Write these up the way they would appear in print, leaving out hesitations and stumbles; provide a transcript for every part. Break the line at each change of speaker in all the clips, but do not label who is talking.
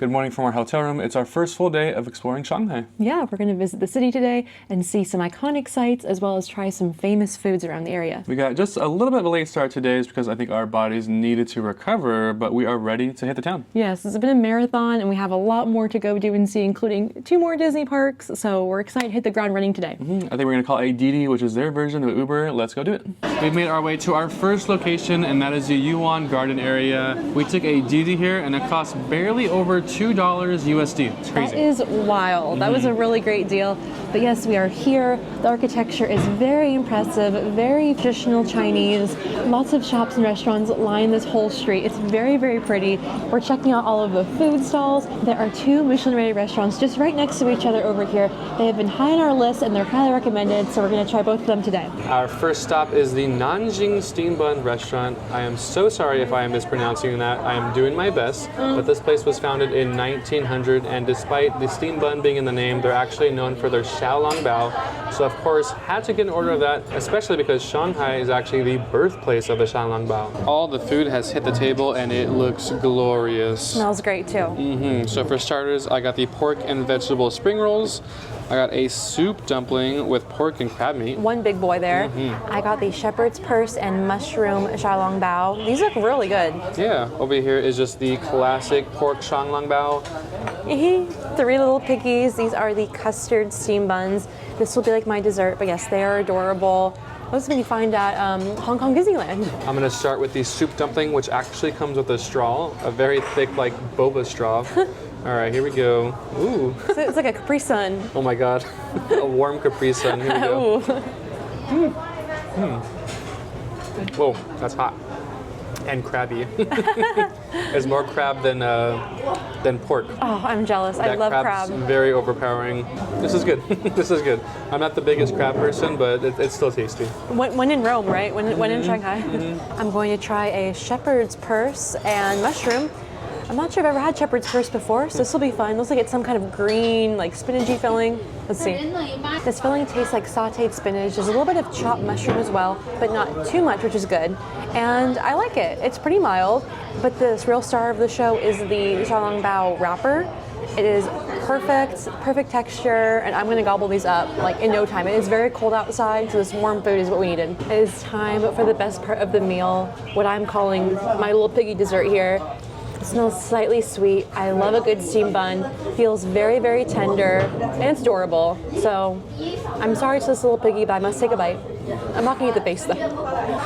Good morning from our hotel room. It's our first full day of exploring Shanghai.
Yeah, we're going to visit the city today and see some iconic sites as well as try some famous foods around the area.
We got just a little bit of a late start today because I think our bodies needed to recover, but we are ready to hit the town.
Yes, it's been a marathon and we have a lot more to go do and see, including 2 more Disney parks. So we're excited to hit the ground running today.
I think we're going to call a Didi, which is their version of Uber. Let's go do it. We've made our way to our first location, and that is the Yuyuan Garden area. We took a Didi here, and it cost barely over $2 USD. It's crazy.
That is wild. That was a really great deal. But yes, we are here. The architecture is very impressive, very traditional Chinese. Lots of shops and restaurants line this whole street. It's very, very pretty. We're checking out all of the food stalls. There are 2 Michelin-rated restaurants just right next to each other over here. They have been high on our list and they're highly recommended, so we're going to try both of them today.
Our first stop is the Nanjing Steam Bun restaurant. I am so sorry if I am mispronouncing that. I am doing my best, but this place was founded in 1900, and despite the steam bun being in the name, they're actually known for their xiaolongbao. So of course, had to get an order of that, especially because Shanghai is actually the birthplace of the xiaolongbao. All the food has hit the table and it looks glorious.
Smells great too.
So for starters, I got the pork and vegetable spring rolls. I got a soup dumpling with pork and crab meat.
One big boy there. I got the shepherd's purse and mushroom xiaolongbao. These look really good.
Yeah, over here is just the classic pork xiaolongbao.
3 little piggies. These are the custard steam buns. This will be like my dessert, but yes, they are adorable. Those can be found at Hong Kong Disneyland.
I'm gonna start with the soup dumpling, which actually comes with a straw, a very thick, like boba straw. All right, here we go. Ooh.
So it's like a Capri Sun.
Oh my God, a warm Capri Sun. Here we go. Whoa, that's hot and crabby. There's more crab than pork.
Oh, I'm jealous. I love crab.
Very overpowering. This is good. This is good. I'm not the biggest crab person, but it's still tasty.
When in Rome, right? When in Shanghai. I'm going to try a shepherd's purse and mushroom. I'm not sure I've ever had shepherd's purse before, so this will be fun. Looks like it's some kind of green, like spinachy filling. Let's see. This filling tastes like sauteed spinach. There's a little bit of chopped mushroom as well, but not too much, which is good. And I like it. It's pretty mild, but this real star of the show is the xiaolongbao wrapper. It is perfect texture, and I'm gonna gobble these up like in no time. It is very cold outside, so this warm food is what we needed. It is time for the best part of the meal, what I'm calling my little piggy dessert here. It smells slightly sweet. I love a good steam bun. Feels very, very tender, and it's adorable. So I'm sorry to this little piggy, but I must take a bite. I'm not gonna eat the base though.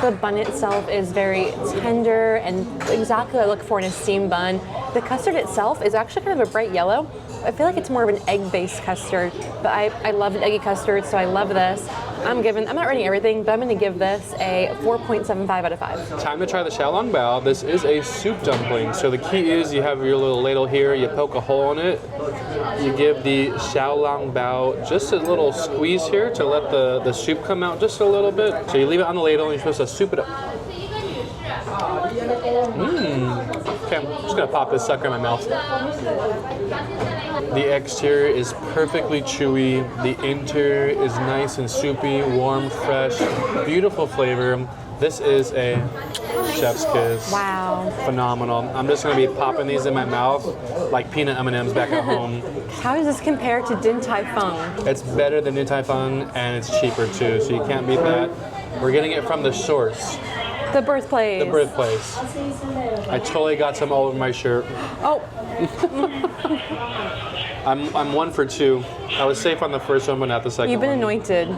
The bun itself is very tender and exactly what I look for in a steam bun. The custard itself is actually kind of a bright yellow. I feel like it's more of an egg-based custard, but I love an eggy custard, so I love this. I'm not rating everything, but I'm gonna give this a 4.75 out of 5.
Time to try the xiaolongbao. This is a soup dumpling. So the key is you have your little ladle here, you poke a hole in it, you give the xiaolongbao just a little squeeze here to let the soup come out just a little bit. So you leave it on the ladle and you're supposed to soup it up. Okay, I'm just gonna pop this sucker in my mouth. The exterior is perfectly chewy. The interior is nice and soupy, warm, fresh, beautiful flavor. This is a chef's kiss.
Wow.
Phenomenal. I'm just gonna be popping these in my mouth like peanut M&Ms back at home.
How does this compare to Din Tai Fung?
It's better than Din Tai Fung, and it's cheaper too, so you can't beat that. We're getting it from the source.
The birthplace.
The birthplace. I totally got some all over my shirt.
Oh.
I'm 1 for 2. I was safe on the first one, but not the second one.
You've been anointed.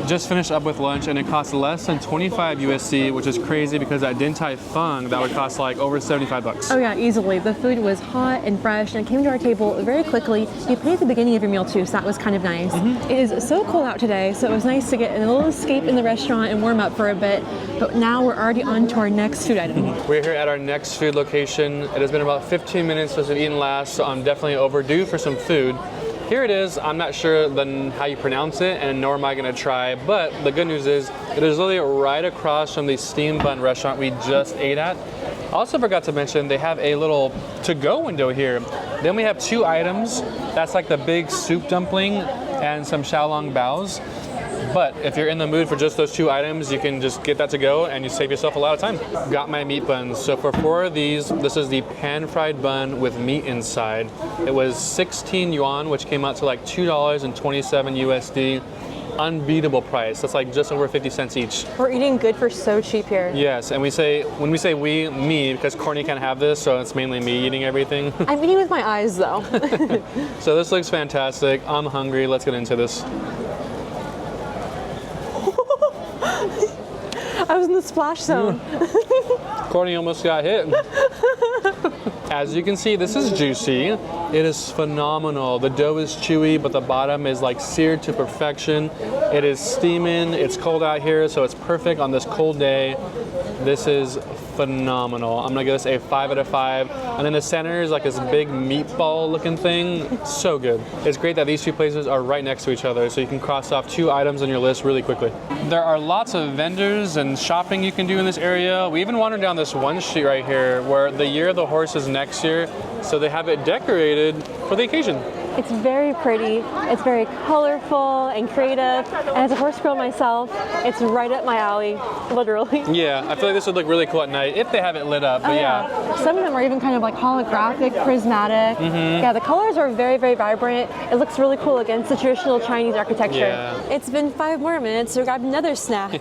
Just finished up with lunch, and it cost less than 25 USD, which is crazy because at Din Tai Fung, that would cost like over 75 bucks.
Oh yeah, easily. The food was hot and fresh, and it came to our table very quickly. You pay at the beginning of your meal too, so that was kind of nice. It is so cold out today, so it was nice to get a little escape in the restaurant and warm up for a bit. But now we're already on to our next food item.
We're here at our next food location. It has been about 15 minutes since we've eaten last, so I'm definitely overdue for some food. Here it is. I'm not sure then how you pronounce it, and nor am I gonna try, but the good news is it is literally right across from the steam bun restaurant we just ate at. I also forgot to mention they have a little to-go window here. Then we have 2 items. That's like the big soup dumpling and some xiaolongbaos. But if you're in the mood for just those 2 items, you can just get that to go and you save yourself a lot of time. Got my meat buns. So for 4 of these, this is the pan-fried bun with meat inside. It was 16 yuan, which came out to like $2.27 USD. Unbeatable price. That's like just over 50 cents each.
We're eating good for so cheap here.
Yes, and when we say we, me, because Courtney can't have this, so it's mainly me eating everything.
I'm eating with my eyes though.
So this looks fantastic. I'm hungry. Let's get into this.
I was in the splash zone.
Courtney almost got hit. As you can see, this is juicy. It is phenomenal. The dough is chewy, but the bottom is like seared to perfection. It is steaming. It's cold out here, so it's perfect on this cold day. This is phenomenal. I'm gonna give this a 5 out of 5. And in the center is like this big meatball looking thing. So good. It's great that these 2 places are right next to each other, so you can cross off 2 items on your list really quickly. There are lots of vendors and shopping you can do in this area. We even wandered down this one street right here where the year of the horse is next year, so they have it decorated for the occasion.
It's very pretty, it's very colorful and creative, and as a horse girl myself, it's right up my alley, literally.
Yeah, I feel like this would look really cool at night if they have it lit up, but yeah.
Some of them are even kind of like holographic, prismatic. Yeah, the colors are very, very vibrant. It looks really cool against the traditional Chinese architecture.
Yeah.
It's been 5 more minutes, so we grabbed another snack.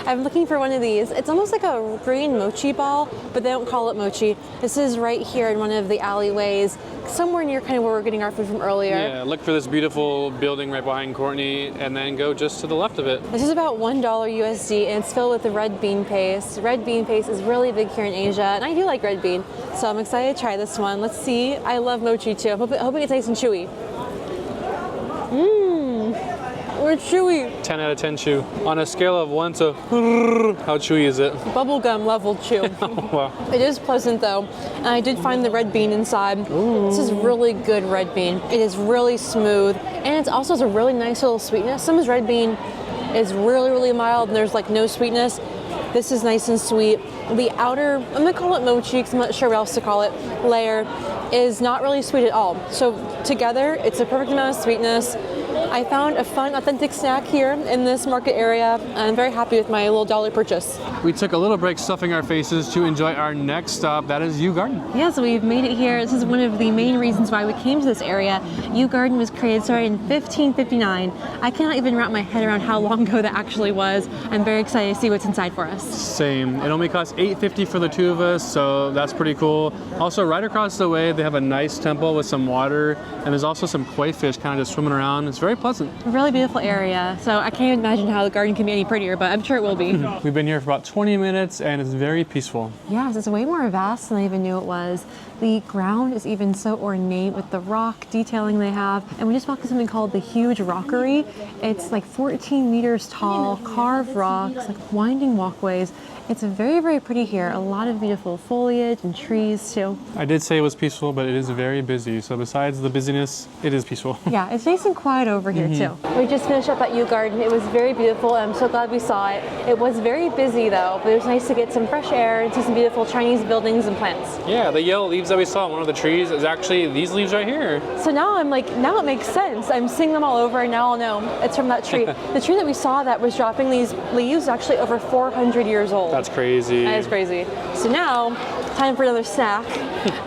I'm looking for one of these. It's almost like a green mochi ball, but they don't call it mochi. This is right here in one of the alleyways, somewhere near kind of where we're getting our food from earlier.
Yeah, look for this beautiful building right behind Courtney and then go just to the left of it.
This is about $1 USD and it's filled with the red bean paste. Red bean paste is really big here in Asia and I do like red bean, so I'm excited to try this one. Let's see. I love mochi too. I'm hoping it's nice and chewy. It's chewy.
10 out of 10 chew. On a scale of 1 to how chewy is it?
Bubblegum level chew.
Wow.
It is pleasant though, and I did find the red bean inside. Ooh. This is really good red bean. It is really smooth, and it also has a really nice little sweetness. Some red bean is really, really mild, and there's like no sweetness. This is nice and sweet. The outer, I'm gonna call it mochi because I'm not sure what else to call it, layer is not really sweet at all. So together, it's a perfect amount of sweetness. I found a fun, authentic snack here in this market area. I'm very happy with my little dollar purchase.
We took a little break stuffing our faces to enjoy our next stop. That is Yuyuan Garden.
Yeah, so we've made it here. This is one of the main reasons why we came to this area. Yuyuan Garden was started in 1559. I cannot even wrap my head around how long ago that actually was. I'm very excited to see what's inside for us.
Same. It only costs $8.50 for the 2 of us, so that's pretty cool. Also, right across the way, they have a nice temple with some water, and there's also some koi fish kind of just swimming around. It's very pleasant.
A really beautiful area. So I can't even imagine how the garden can be any prettier, but I'm sure it will be.
We've been here for about 20 minutes and it's very peaceful.
Yes, it's way more vast than I even knew it was. The ground is even so ornate with the rock detailing they have. And we just walked to something called the Huge Rockery. It's like 14 meters tall, carved rocks, like winding walkways. It's very, very pretty here. A lot of beautiful foliage and trees too.
I did say it was peaceful, but it is very busy. So besides the busyness, it is peaceful.
Yeah, it's nice and quiet over here too. We just finished up at Yuyuan Garden. It was very beautiful. I'm so glad we saw it. It was very busy though, but it was nice to get some fresh air and see some beautiful Chinese buildings and plants.
Yeah, the yellow leaves that we saw on one of the trees is actually these leaves right here.
So now I'm like, now it makes sense. I'm seeing them all over and now I'll know it's from that tree. The tree that we saw that was dropping these leaves is actually over 400 years old.
That's crazy.
That is crazy. So now, time for another snack.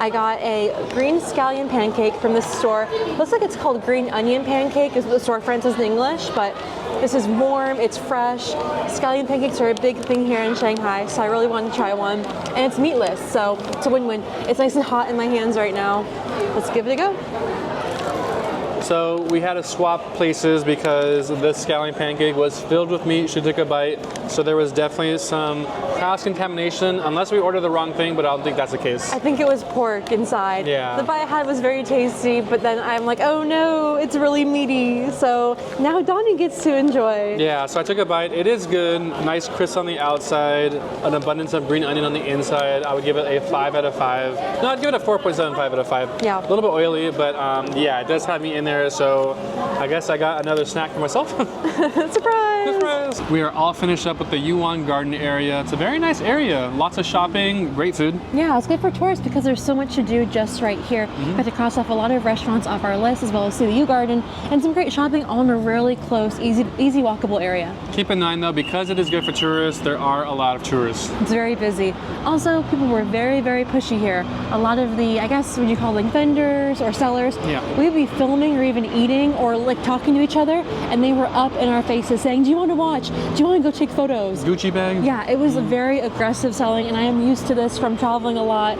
I got a green scallion pancake from this store. Looks like it's called green onion pancake is what the storefront says in English, but this is warm, it's fresh. Scallion pancakes are a big thing here in Shanghai, so I really wanted to try one. And it's meatless, so it's a win-win. It's nice and hot in my hands right now. Let's give it a go.
So we had to swap places because this scallion pancake was filled with meat. She took a bite. So there was definitely some cross-contamination, unless we ordered the wrong thing, but I don't think that's the case.
I think it was pork inside.
Yeah.
The bite I had was very tasty, but then I'm like, oh no, it's really meaty. So now Donnie gets to enjoy.
Yeah, so I took a bite. It is good. Nice crisp on the outside, an abundance of green onion on the inside. I would give it a 5 out of 5. No, I'd give it a 4.75 out of 5.
Yeah.
A little bit oily, but yeah, it does have meat in there, so I guess I got another snack for myself.
Surprise!
Surprise! We are all finished up with the Yuyuan Garden area. It's a very very nice area. Lots of shopping, great food.
Yeah, it's good for tourists because there's so much to do just right here. We had to cross off a lot of restaurants off our list, as well as see the Yuyuan Garden and some great shopping all in a really close, easy walkable area.
Keep in mind though, because it is good for tourists, there are a lot of tourists.
It's very busy. Also, people were very, very pushy here. A lot of the, I guess, would you call them vendors or sellers?
Yeah.
We'd be filming or even eating or like talking to each other, and they were up in our faces saying, do you want to watch? Do you want to go take photos?
Gucci bag?
Yeah, it was a very aggressive selling, and I am used to this from traveling a lot,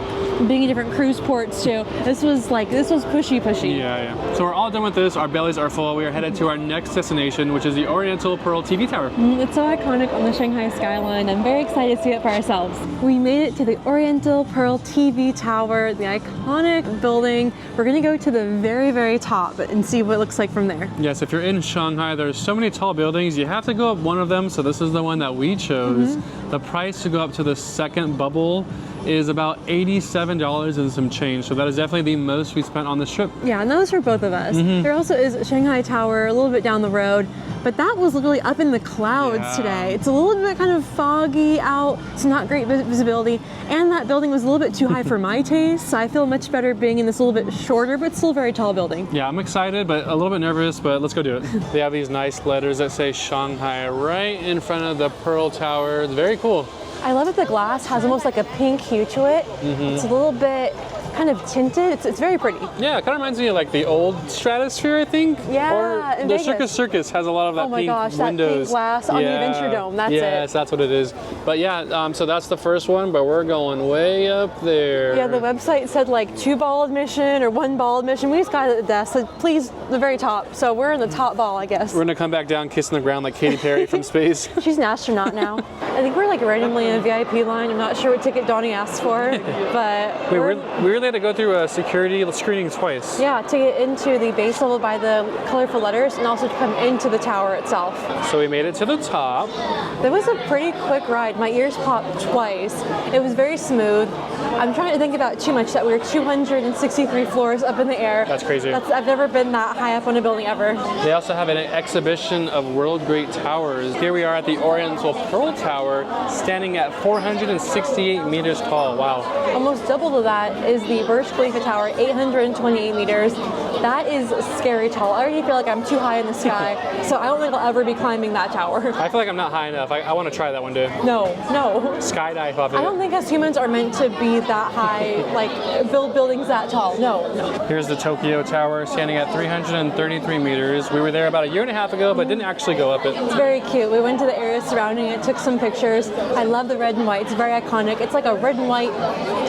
being in different cruise ports too. This was pushy.
Yeah. So we're all done with this. Our bellies are full. We are headed to our next destination, which is the Oriental Pearl TV Tower.
It's so iconic on the Shanghai skyline. I'm very excited to see it for ourselves. We made it to the Oriental Pearl TV Tower, the iconic building. We're gonna go to the very, very top and see what it looks like from there.
Yes, if you're in Shanghai, there's so many tall buildings. You have to go up one of them. So this is the one that we chose. The price to go up to the second bubble is about $87 and some change. So that is definitely the most we spent on this trip.
Yeah, and that was for both of us. There also is Shanghai Tower a little bit down the road, but that was literally up in the clouds today. It's a little bit kind of foggy out. It's not great visibility. And that building was a little bit too high for my taste. So I feel much better being in this little bit shorter, but still very tall building.
Yeah, I'm excited, but a little bit nervous, but let's go do it. They have these nice letters that say Shanghai right in front of the Pearl Tower. It's very cool.
I love that the glass has almost like a pink hue to it. It's a little bit kind of tinted. It's very pretty.
Yeah, it kind of reminds me of like the old Stratosphere, I think.
Yeah,
or
in
the
Vegas.
Circus has a lot of that pink
windows.
windows.
That pink glass on the Adventure Dome. That's it.
Yes, that's what it is. But yeah, so that's the first one, but we're going way up there.
Yeah, the website said like 2 ball admission or 1 ball admission. We just got it at the desk. Said, please, the very top. So we're in the top ball, I guess.
We're gonna come back down kissing the ground like Katy Perry from space.
She's an astronaut now. I think we're like randomly in a VIP line. I'm not sure what ticket Donnie asked for, but
we really had to go through a security screening twice.
Yeah, to get into the base level by the colorful letters and also to come into the tower itself.
So we made it to the top.
That was a pretty quick ride. My ears popped twice. It was very smooth. I'm trying to think about too much that we were 263 floors up in the air.
That's crazy.
I've never been that high up on a building ever.
They also have an exhibition of world great towers. Here we are at the Oriental Pearl Tower, standing at 468 meters tall. Wow.
Almost double of that is the Burj Khalifa Tower, 828 meters. That is scary tall. I already feel like I'm too high in the sky, so I don't think I'll ever be climbing that tower.
I feel like I'm not high enough. I want to try that one day.
No.
Skydive off it.
I don't think us humans are meant to be that high, like build buildings that tall. No.
Here's the Tokyo Tower, standing at 333 meters. We were there about a year and a half ago, but didn't actually go up it.
It's very cute. We went to the area surrounding it, took some pictures. I love the red and white. It's very iconic. It's like a red and white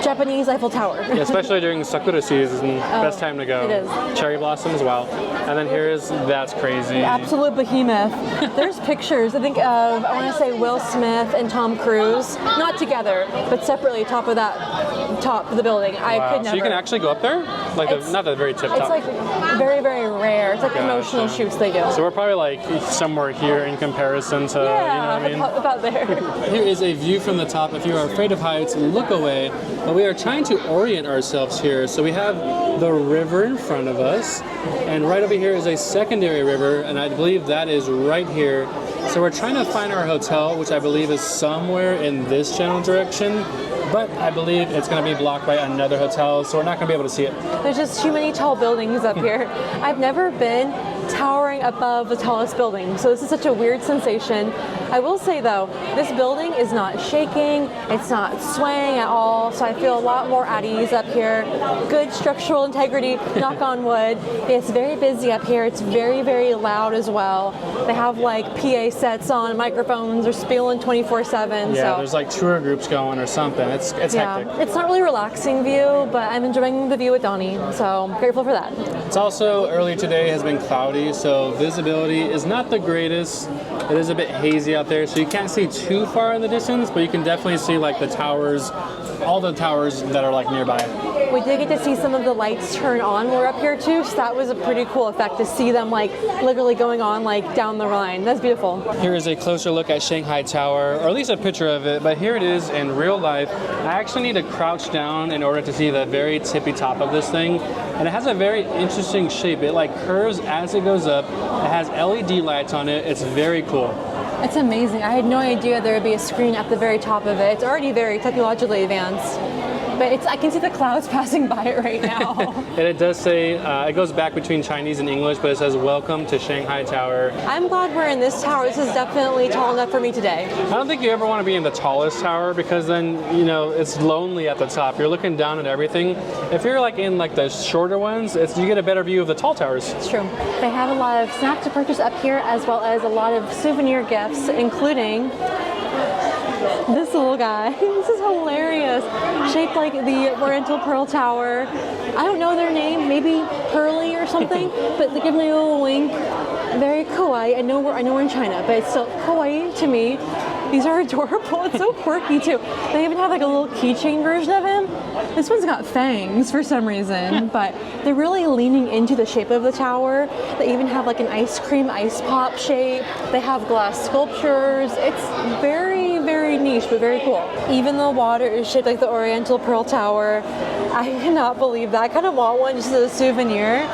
Japanese Eiffel Tower.
Yeah, especially during Sakura season, best time to go.
It is.
Cherry blossoms, wow. And then that's crazy.
The absolute behemoth. There's pictures, I think of, I want to say Will Smith and Tom Cruise, not together, but separately top of the building. I could never.
So you can actually go up there? Like not the very tip top.
It's like very, very rare. It's like promotional shoots they do.
So we're probably like somewhere here in comparison to, you know what I mean?
About there.
Here is a view from the top. If you are afraid of heights, look away. But we are trying to orient ourselves here. So we have the river in front of us, and right over here is a secondary river, and I believe that is right here. So we're trying to find our hotel, which I believe is somewhere in this general direction, but I believe it's going to be blocked by another hotel, so we're not going to be able to see it.
There's just too many tall buildings up here. I've never been towering above the tallest building, so this is such a weird sensation. I will say though, this building is not shaking, it's not swaying at all, so I feel a lot more at ease up here. Good structural integrity, knock on wood. It's very busy up here, it's very, very loud as well. They have like PA sets on, microphones are spieling 24/7.
Yeah, there's like tour groups going or something. It's hectic.
It's not really a relaxing view, but I'm enjoying the view with Donnie, so I'm grateful for that.
It's also early today has been cloudy, so visibility is not the greatest. It is a bit hazy out there, so you can't see too far in the distance, but you can definitely see like the towers, all the towers that are like nearby.
We did get to see some of the lights turn on when we're up here too, so that was a pretty cool effect to see them like literally going on like down the line. That's beautiful.
Here is a closer look at Shanghai Tower, or at least a picture of it, but here it is in real life. I actually need to crouch down in order to see the very tippy top of this thing, and it has a very interesting shape. It like curves as it goes up. It has LED lights on it. It's very cool.
It's amazing. I had no idea there would be a screen at the very top of it. It's already very technologically advanced. But I can see the clouds passing by it right now.
And it does say, it goes back between Chinese and English, but it says, welcome to Shanghai Tower.
I'm glad we're in this tower. This is definitely tall enough for me today.
I don't think you ever want to be in the tallest tower because then, you know, it's lonely at the top. You're looking down at everything. If you're like in like the shorter ones, you get a better view of the tall towers.
It's true. They have a lot of snacks to purchase up here as well as a lot of souvenir gifts, including this little guy. This is hilarious. Shaped like the Oriental Pearl Tower. I don't know their name, maybe Pearly or something, but they give me a little wink. Very kawaii. I know we're in China, but it's still kawaii to me. These are adorable. It's so quirky too. They even have like a little keychain version of him. This one's got fangs for some reason, but they're really leaning into the shape of the tower. They even have like an ice cream ice pop shape. They have glass sculptures. It's very, very niche, but very cool. Even the water is shaped like the Oriental Pearl Tower. I cannot believe that. I kind of want one just as a souvenir.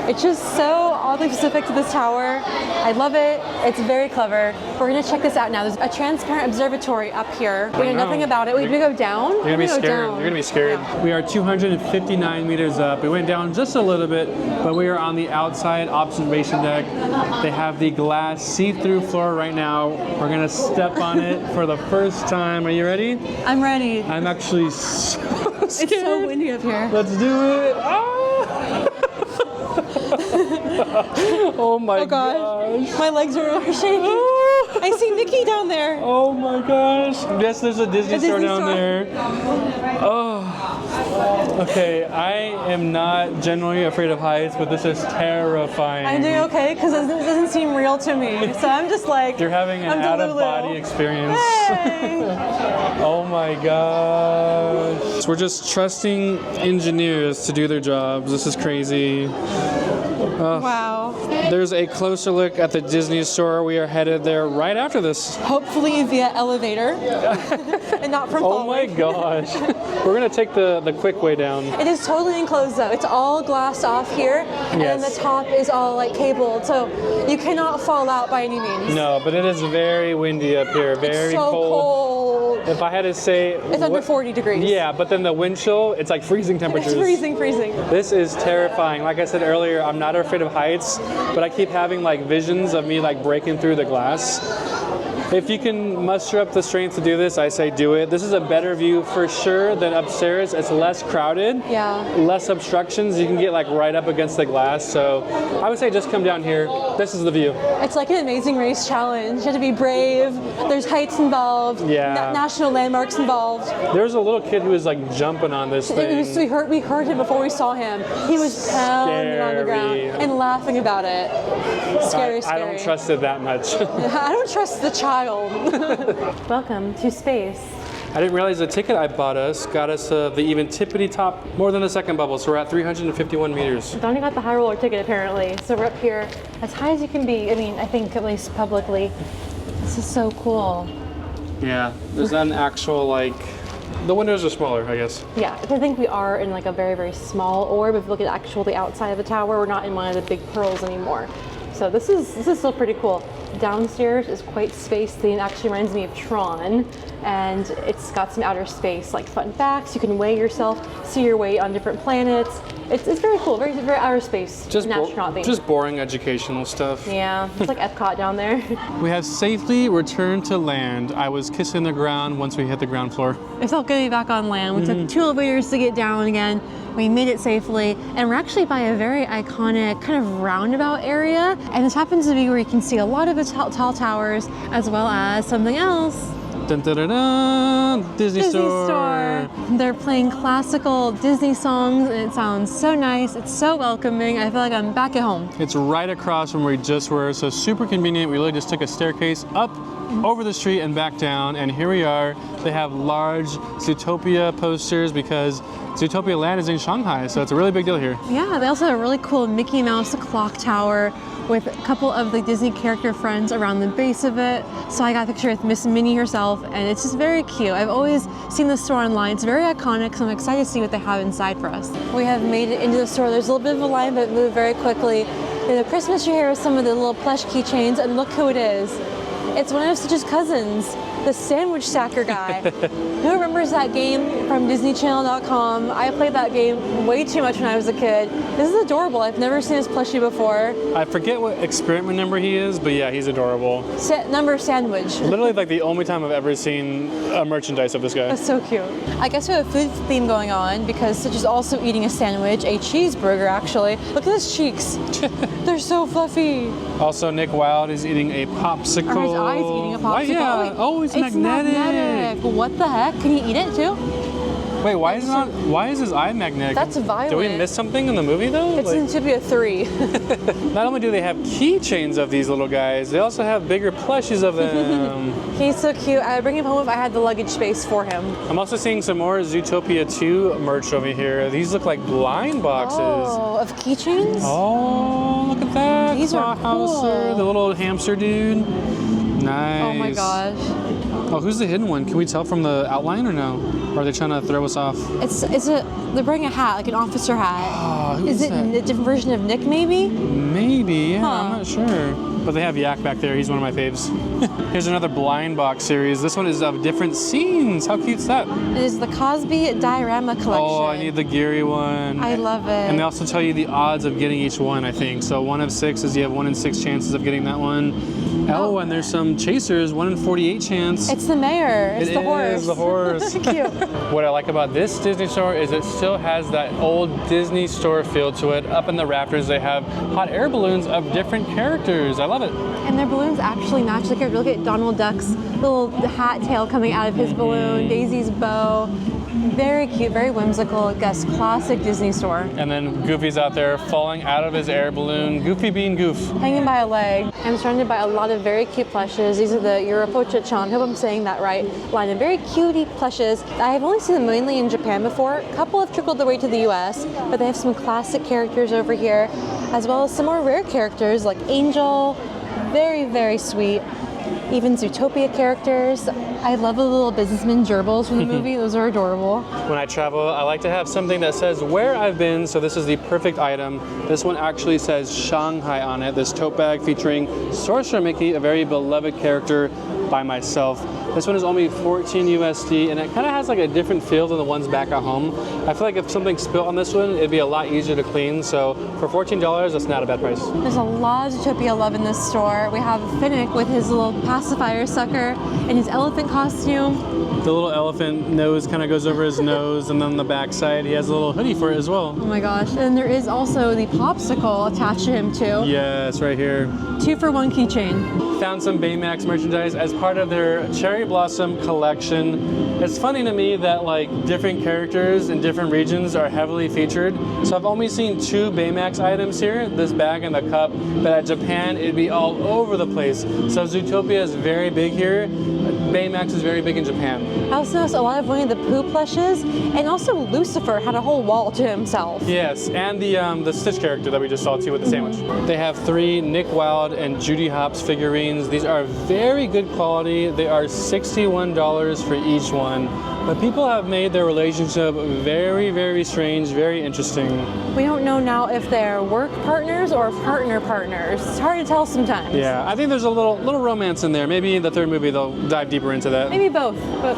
It's just so oddly specific to this tower. I love it. It's very clever. We're gonna check this out now. There's a transparent observatory up here. We know nothing about it. We're gonna go down.
You're gonna be scared. You're gonna be scared. Yeah. We are 259 meters up. We went down just a little bit, but we are on the outside observation deck. They have the glass see-through floor right now. We're gonna step on it for the first time. Are you ready?
I'm ready.
I'm actually so scared.
It's so windy up here.
Let's do it. Ah! Oh my gosh.
My legs are shaking. I see Mickey down there.
Oh my gosh. Yes, there's a Disney store down there. Oh. Okay, I am not generally afraid of heights, but this is terrifying.
I'm doing okay because it doesn't seem real to me. So I'm just like,
you're having an out-of-body experience.
Hey.
Oh my gosh. So we're just trusting engineers to do their jobs. This is crazy.
Wow.
There's a closer look at the Disney Store. We are headed there right after this.
Hopefully via elevator and not from falling.
Oh my gosh. We're going to take the quick way down.
It is totally enclosed though. It's all glassed off here. And then the top is all like cabled. So you cannot fall out by any means.
No, but it is very windy up here. Very
it's so cold.
If I had to say...
It's under 40 degrees.
Yeah, but then the wind chill, it's like freezing temperatures.
It's freezing.
This is terrifying. Like I said earlier, I'm not afraid of heights, but I keep having like visions of me like breaking through the glass. If you can muster up the strength to do this, I say do it. This is a better view for sure than upstairs. It's less crowded, less obstructions. You can get like right up against the glass. So I would say just come down here. This is the view. It's
like an Amazing Race challenge. You have to be brave. There's heights involved. National landmarks involved.
There's a little kid who was like jumping on this thing.
We heard him before we saw him. He was pounding on the ground and laughing about it. Scary.
I don't trust it that much.
I don't trust the child. Welcome to space.
I didn't realize the ticket I bought us got us the even tippity top more than the second bubble, so we're at 351 meters.
Donnie got the high roller ticket apparently, so we're up here as high as you can be. I mean, I think at least publicly. This is so cool.
Yeah, there's an actual like, the windows are smaller, I guess.
Yeah, I think we are in like a very, very small orb. If you look at actually the outside of the tower, we're not in one of the big pearls anymore. So this is still pretty cool. Downstairs is quite spacey and actually reminds me of Tron, and it's got some outer space like fun facts. You can weigh yourself, see your weight on different planets. It's very cool, very outer space.
Just boring educational stuff.
Yeah, it's like Epcot down there.
We have safely returned to land. I was kissing the ground once we hit the ground floor.
It felt good to be back on land. We took 2 elevators to get down again. We made it safely, and we're actually by a very iconic kind of roundabout area. And this happens to be where you can see a lot of the tall towers, as well as something else.
Dun, dun, dun, dun. Disney Store.
They're playing classical Disney songs, and it sounds so nice. It's so welcoming. I feel like I'm back at home.
It's right across from where we just were, so super convenient. We really just took a staircase up over the street and back down, and here we are. They have large Zootopia posters because Zootopia Land is in Shanghai, so it's a really big deal here.
Yeah, they also have a really cool Mickey Mouse clock tower with a couple of the Disney character friends around the base of it. So I got a picture with Miss Minnie herself, and it's just very cute. I've always seen the store online. It's very iconic, so I'm excited to see what they have inside for us. We have made it into the store. There's a little bit of a line, but it moved very quickly. There's a Christmas tree here with some of the little plush keychains, and look who it is. It's one of Stitch's cousins, the sandwich stacker guy. Who remembers that game from DisneyChannel.com? I played that game way too much when I was a kid. This is adorable. I've never seen this plushie before.
I forget what experiment number he is, but yeah, he's adorable.
Number sandwich.
Literally like the only time I've ever seen a merchandise of this guy.
That's so cute. I guess we have a food theme going on because Stitch is also eating a sandwich, a cheeseburger actually. Look at his cheeks. They're so fluffy.
Also, Nick Wilde is eating a popsicle.
Are his eyes eating a popsicle?
Why, yeah.
Wait,
Oh, it's magnetic.
What the heck? Can he eat it too?
Wait, why is his eye magnetic?
That's violent.
Did we miss something in the movie though?
It's in Zootopia 3.
Not only do they have keychains of these little guys, they also have bigger plushies of them.
He's so cute. I'd bring him home if I had the luggage space for him.
I'm also seeing some more Zootopia 2 merch over here. These look like blind boxes.
Oh, of keychains?
Oh, look at that.
These are
Clawhauser,
cool.
the little hamster dude. Nice.
Oh my gosh.
Oh, who's the hidden one? Can we tell from the outline or no? Or are they trying to throw us off?
They're wearing a hat, like an officer hat.
Oh, who
is it
that?
a different version of Nick maybe?
Maybe, yeah,
Huh.
I'm not sure. But they have Yak back there. He's one of my faves. Here's another blind box series. This one is of different scenes. How cute's that?
It is the Cosby Diorama collection.
Oh, I need the Geary one.
I love it.
And they also tell you the odds of getting each one, I think. So 1 of 6 is you have 1 in 6 chances of getting that one. Oh, and there's some chasers, 1 in 48 chance.
It's the mayor. It's the horse.
It is the horse.
Cute.
What I like about this Disney store is it still has that old Disney store feel to it. Up in the rafters, they have hot air balloons of different characters. I love it.
And their balloons actually match the character. Look at Donald Duck's little hat tail coming out of his balloon, Daisy's bow. Very cute, very whimsical. I guess classic Disney store.
And then Goofy's out there falling out of his air balloon. Goofy being Goof.
Hanging by a leg. I'm surrounded by a lot of very cute plushes. These are the Europocha-chan, hope I'm saying that right, line of very cutie plushes. I have only seen them mainly in Japan before. A couple have trickled their way to the US, but they have some classic characters over here, as well as some more rare characters like Angel. Very, very sweet. Even Zootopia characters. I love the little businessman gerbils from the movie. Those are adorable.
When I travel, I like to have something that says where I've been, so this is the perfect item. This one actually says Shanghai on it. This tote bag featuring Sorcerer Mickey, a very beloved character by myself. This one is only 14 USD, and it kind of has like a different feel than the ones back at home. I feel like if something spilled on this one, it'd be a lot easier to clean. So for $14, that's not a bad price.
There's a lot of Zootopia love in this store. We have Finnick with his little pacifier sucker and his elephant costume.
The little elephant nose kind of goes over his nose, and then the backside, he has a little hoodie for it as well.
Oh my gosh. And there is also the popsicle attached to him too.
Yes, right here.
2-for-1 keychain.
Found some Baymax merchandise as part of their Cherry Blossom collection. It's funny to me that like different characters in different regions are heavily featured. So I've only seen 2 Baymax items here, this bag and the cup, but at Japan it'd be all over the place. So Zootopia is very big here. Baymax is very big in Japan.
I also noticed a lot of Winnie the Pooh plushes, and also Lucifer had a whole wall to himself.
Yes, and the Stitch character that we just saw too with the sandwich. They have 3 Nick Wilde and Judy Hopps figurines. These are very good quality. They are $61 for each one. But people have made their relationship very, very strange, very interesting.
We don't know now if they're work partners or partner partners. It's hard to tell sometimes.
Yeah, I think there's a little romance in there. Maybe in the 3rd movie they'll dive deeper into that.
Maybe both, but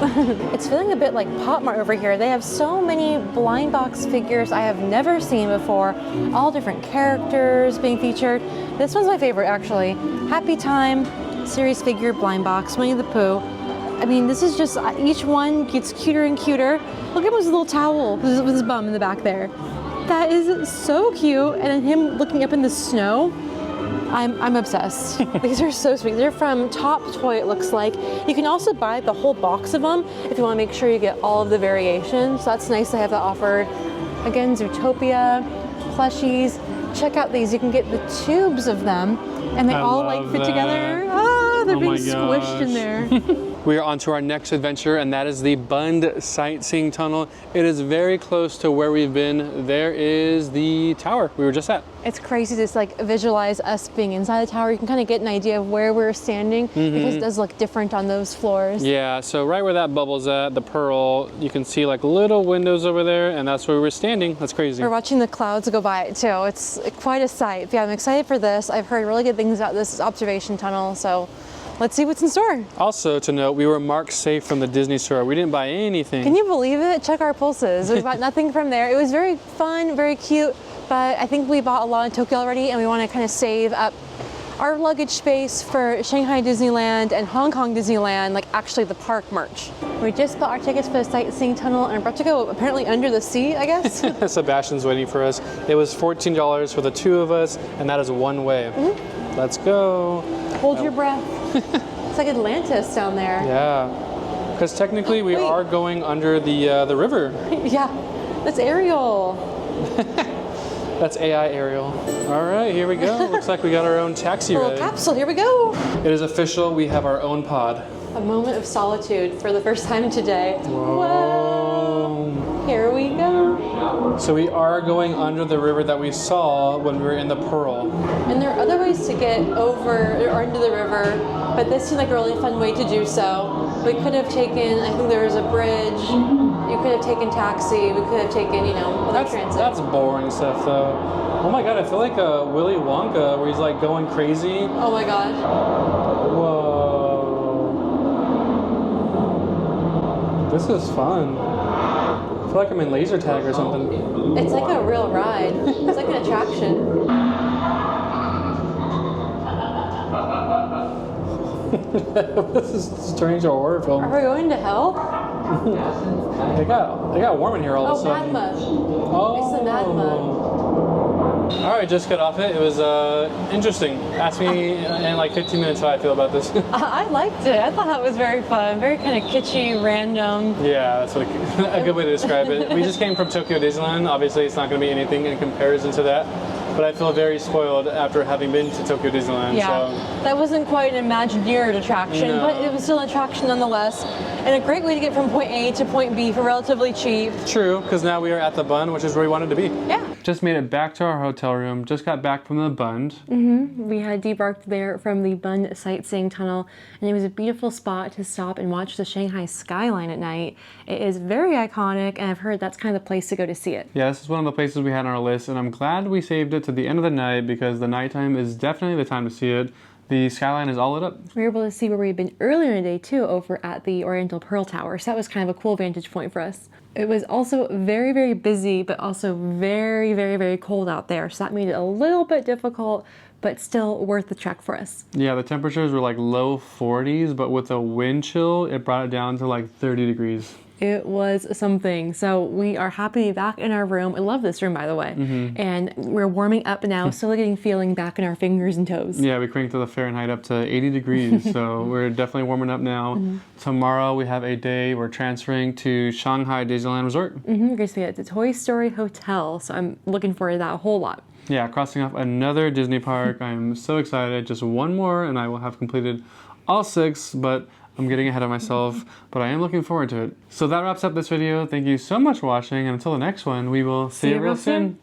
it's feeling a bit like Pop Mart over here. They have so many blind box figures I have never seen before, all different characters being featured. This one's my favorite actually. Happy Time series figure blind box, Winnie the Pooh. I mean, this is just, each one gets cuter and cuter. Look at his little towel with his bum in the back there. That is so cute. And then him looking up in the snow. I'm obsessed. These are so sweet. They're from Top Toy, it looks like. You can also buy the whole box of them if you want to make sure you get all of the variations. So that's nice to have that offered. Again, Zootopia, plushies. Check out these. You can get the tubes of them, and they all like fit together. Ah, they're being squished in there.
We are on to our next adventure, and that is the Bund sightseeing tunnel. It is very close to where we've been. There is the tower we were just at.
It's crazy to just like visualize us being inside the tower. You can kind of get an idea of where we're standing because it does look different on those floors.
Yeah, so right where that bubble's at, the Pearl, you can see like little windows over there, and that's where we were standing. That's crazy.
We're watching the clouds go by it too. It's quite a sight. Yeah, I'm excited for this. I've heard really good things about this observation tunnel, so let's see what's in store.
Also to note, we were marked safe from the Disney Store. We didn't buy anything.
Can you believe it? Check our pulses. We bought nothing from there. It was very fun, very cute, but I think we bought a lot in Tokyo already, and we want to kind of save up our luggage space for Shanghai Disneyland and Hong Kong Disneyland, like actually the park merch. We just bought our tickets for the sightseeing tunnel and we're about to go apparently under the sea, I guess.
Sebastian's waiting for us. It was $14 for the two of us, and that is one way. Let's go.
Hold your breath. It's like Atlantis down there.
Yeah, because technically we are going under the river.
Yeah, that's Ariel.
That's AI Ariel. All right, here we go. Looks like we got our own taxi
Little
ride.
capsule, here we go.
It is official, we have our own pod.
A moment of solitude for the first time today.
Whoa.
Here we go.
So we are going under the river that we saw when we were in the Pearl.
And there are other ways to get over or under the river, but this seemed like a really fun way to do so. We could have taken, I think there was a bridge. You could have taken taxi. We could have taken, other transit.
That's boring stuff though. Oh my god, I feel like Willy Wonka where he's like going crazy.
Oh my gosh.
Whoa. This is fun. I feel like I'm in laser tag or something.
It's like a real ride. It's like an attraction.
This is turning into a horror film.
Are we going to hell?
It got warm in here all of a
Oh,
sudden.
magma.
Oh.
It's the magma.
All right, just got off it. It was interesting. Ask me in like 15 minutes how I feel about this.
I liked it. I thought that was very fun. Very kind of kitschy, random.
Yeah, that's what a good way to describe it. We just came from Tokyo Disneyland. Obviously, it's not going to be anything in comparison to that. But I feel very spoiled after having been to Tokyo Disneyland.
Yeah,
So.
that wasn't quite an Imagineered attraction,
No.
but it was still an attraction nonetheless. And a great way to get from point A to point B for relatively cheap.
True, because now we are at the Bund, which is where we wanted to be.
Yeah.
Just made it back to our hotel room. Just got back from the Bund.
We had debarked there from the Bund sightseeing tunnel, and it was a beautiful spot to stop and watch the Shanghai skyline at night. It is very iconic, and I've heard that's kind of the place to go to see it.
Yeah, this is one of the places we had on our list, and I'm glad we saved it to the end of the night because the nighttime is definitely the time to see it. The skyline is all lit up.
We were able to see where we had been earlier in the day too, over at the Oriental Pearl Tower, so that was kind of a cool vantage point for us. It was also very, very busy, but also very, very, very cold out there, so that made it a little bit difficult, but still worth the trek for us.
Yeah, the temperatures were like low 40s, but with a wind chill, it brought it down to like 30 degrees.
It was something. So we are happy to be back in our room. I love this room, by the way. And we're warming up now, still getting feeling back in our fingers and toes.
Yeah, we cranked the Fahrenheit up to 80 degrees, so we're definitely warming up now. Tomorrow we have a day, we're transferring to Shanghai Disneyland Resort.
We're going to be at the Toy Story Hotel, so I'm looking forward to that a whole lot.
Yeah, crossing off another Disney park. I'm so excited. Just one more and I will have completed all 6, but I'm getting ahead of myself, but I am looking forward to it. So that wraps up this video. Thank you so much for watching, and until the next one, we will see you real soon.